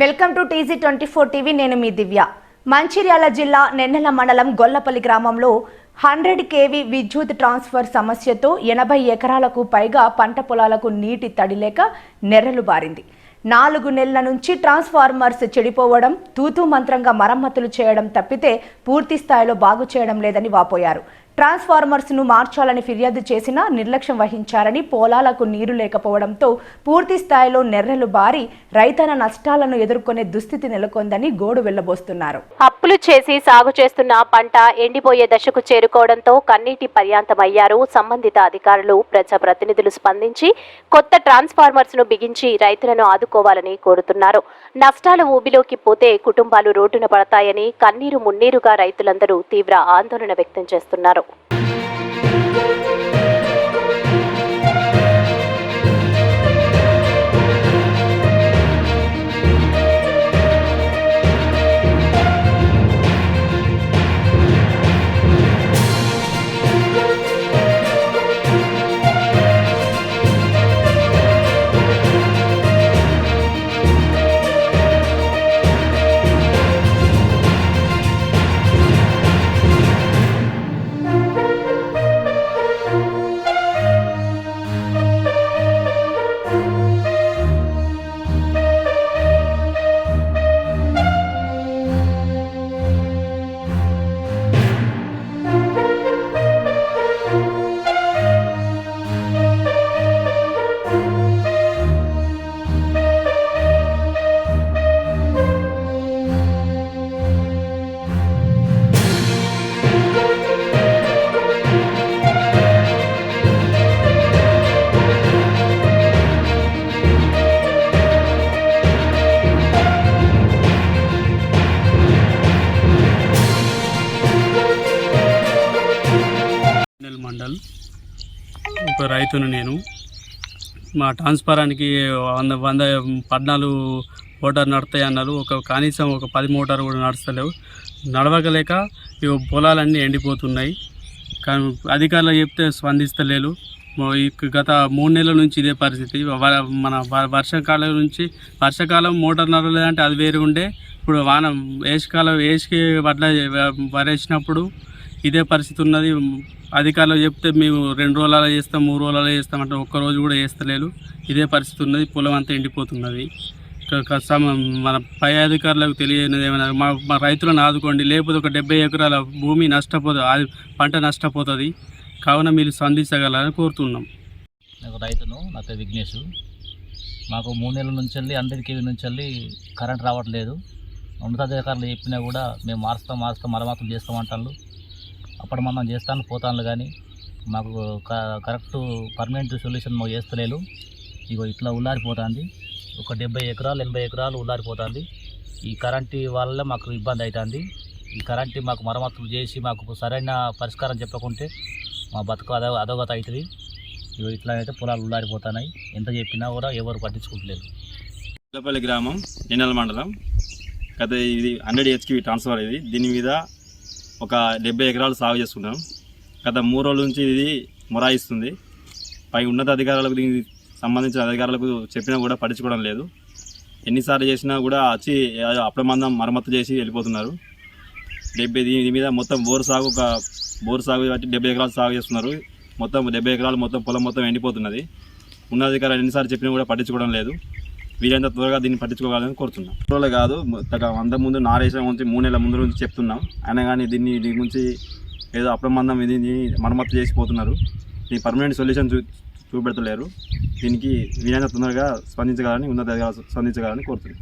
Welcome to TZ24 TV. నేను మీ దివ్య. మంచిర్యాల జిల్లా నెన్నెల మండలం గొల్లపల్లి గ్రామంలో 100 kV విద్యుత్ ట్రాన్స్ఫర్ సమస్యతో 80 ఎకరాలకు పైగా పంట పొలాలకు నీటి తడి లేక నెర్రలు బారింది. 4 నెలల నుంచి ట్రాన్స్ఫార్మర్స్ చెడిపోవడం, తూతూ మంత్రంగా మరమ్మతులు చేయడం తప్పితే పూర్తి స్థాయిలో బాగు చేయడం లేదని వాపోయారు. ట్రాన్స్ఫార్మర్స్ ను మార్చాలని ఫిర్యాదు చేసినా నిర్లక్ష్యం వహించారని, పొలాలకు నీరు లేకపోవడంతో పూర్తి స్థాయిలో నెర్రలు బారి రైతన్న నష్టాలను ఎదుర్కొనే దుస్థితి నెలకొందని గోడు వెళ్లబోస్తున్నారు. అప్పులు చేసి సాగు చేస్తున్న పంట ఎండిపోయే దశకు చేరుకోవడంతో కన్నీటి పర్యాంతమయ్యారు. సంబంధిత అధికారులు, ప్రజాప్రతినిధులు స్పందించి కొత్త ట్రాన్స్ఫార్మర్స్ ను బిగించి రైతులను ఆదుకోవాలని కోరుతున్నారు. నష్టాలు ఊబిలోకి పోతే కుటుంబాలు రోడ్డున పడతాయని కన్నీరు మున్నీరుగా రైతులందరూ తీవ్ర ఆందోళన వ్యక్తం చేస్తున్నారు. మండల్ ఒక రైతును నేను. మా ట్రాన్స్ఫారానికి 14 మోటార్ నడుతాయి అన్నారు. కనీసం ఒక 10 మోటార్ కూడా నడుస్తలేవు. నడవగలేక పొలాలన్నీ ఎండిపోతున్నాయి. కానీ అధికారులు చెప్తే స్పందిస్తలేరు. గత 3 నెలల నుంచి ఇదే పరిస్థితి. మన వర్షాకాలం మోటార్ నడవలేదంటే అది వేరు ఉండే. ఇప్పుడు వేసికి వడ్ల వరేసినప్పుడు ఇదే పరిస్థితి ఉన్నది. అధికారులు చెప్తే మేము 2 రోజులలో చేస్తాం, 3 రోజులలో చేస్తామంటే ఒక్కరోజు కూడా చేస్తలేదు. ఇదే పరిస్థితి ఉన్నది. పొలం అంతా ఎండిపోతున్నది. మన పై అధికారులకు తెలియనిది ఏమైనా మా రైతులను ఆదుకోండి, లేకపోతే ఒక 70 ఎకరాల భూమి నష్టపోతుంది, పంట నష్టపోతుంది. కావున మీరు స్పందించగలరని కోరుతున్నాం. నేను రైతును, నా పేరు విఘ్నేష్. మాకు 3 నెలల నుంచి 100 kV నుంచి కరెంట్ రావట్లేదు. ఉన్నతాధికారులు చెప్పినా కూడా మేము మారుస్తాం మరమ్మతులు చేస్తామంటారు. అప్పుడు మనం చేస్తాను పోతాను, కానీ మాకు కరెక్ట్ పర్మనెంట్ సొల్యూషన్ మాకు చేస్తలేదు. ఇగో ఇట్లా ఉల్లారిపోతుంది. ఒక 70 ఎకరాలు 80 ఎకరాలు ఉల్లారిపోతుంది. ఈ కరెంటు వల్ల మాకు ఇబ్బంది అవుతుంది. ఈ కరెంటు మాకు మరమ్మతులు చేసి మాకు సరైన పరిష్కారం చెప్పకుంటే మా బతుకు అధోగత అవుతుంది. ఇగో ఇట్లా అయితే పొలాలు ఉల్లారిపోతున్నాయి. ఎంత చెప్పినా కూడా ఎవరు పట్టించుకుంటలేదు. గొల్లపల్లి గ్రామం, నెన్నెల మండలం. ఇది 100 HV ట్రాన్స్ఫర్. దీని మీద ఒక 70 ఎకరాలు సాగు చేసుకున్నాం. గత 3 రోజుల నుంచి ఇది మొరాయిస్తుంది. పై ఉన్నత అధికారులకు, దీనికి సంబంధించిన అధికారులకు చెప్పినా కూడా పట్టించుకోవడం లేదు. ఎన్నిసార్లు చేసినా కూడా వచ్చి అప్రమందం మరమ్మతు చేసి వెళ్ళిపోతున్నారు. దీని మీద మొత్తం బోరు సాగు బట్టి 70 ఎకరాలు సాగు చేస్తున్నారు. మొత్తం 70 ఎకరాలు పొలం మొత్తం ఎండిపోతున్నది. ఉన్న అధికారులు ఎన్నిసార్లు చెప్పినా కూడా పట్టించుకోవడం లేదు. వీరంతా త్వరగా దీన్ని పట్టించుకోవాలని కోరుతున్నాం. రోజులు కాదు, అంతకుముందు నారేసిన నుంచి 3 నెలల ముందు నుంచి చెప్తున్నాం. అయినా కానీ దీని గురించి ఏదో అప్రమందం దీన్ని మరమ్మతు చేసిపోతున్నారు. దీనికి పర్మనెంట్ సొల్యూషన్ చూపెడతలేరు. దీనికి వీరంతా తొందరగా స్పందించగలని, ఉన్నత స్పందించగలని కోరుతున్నాం.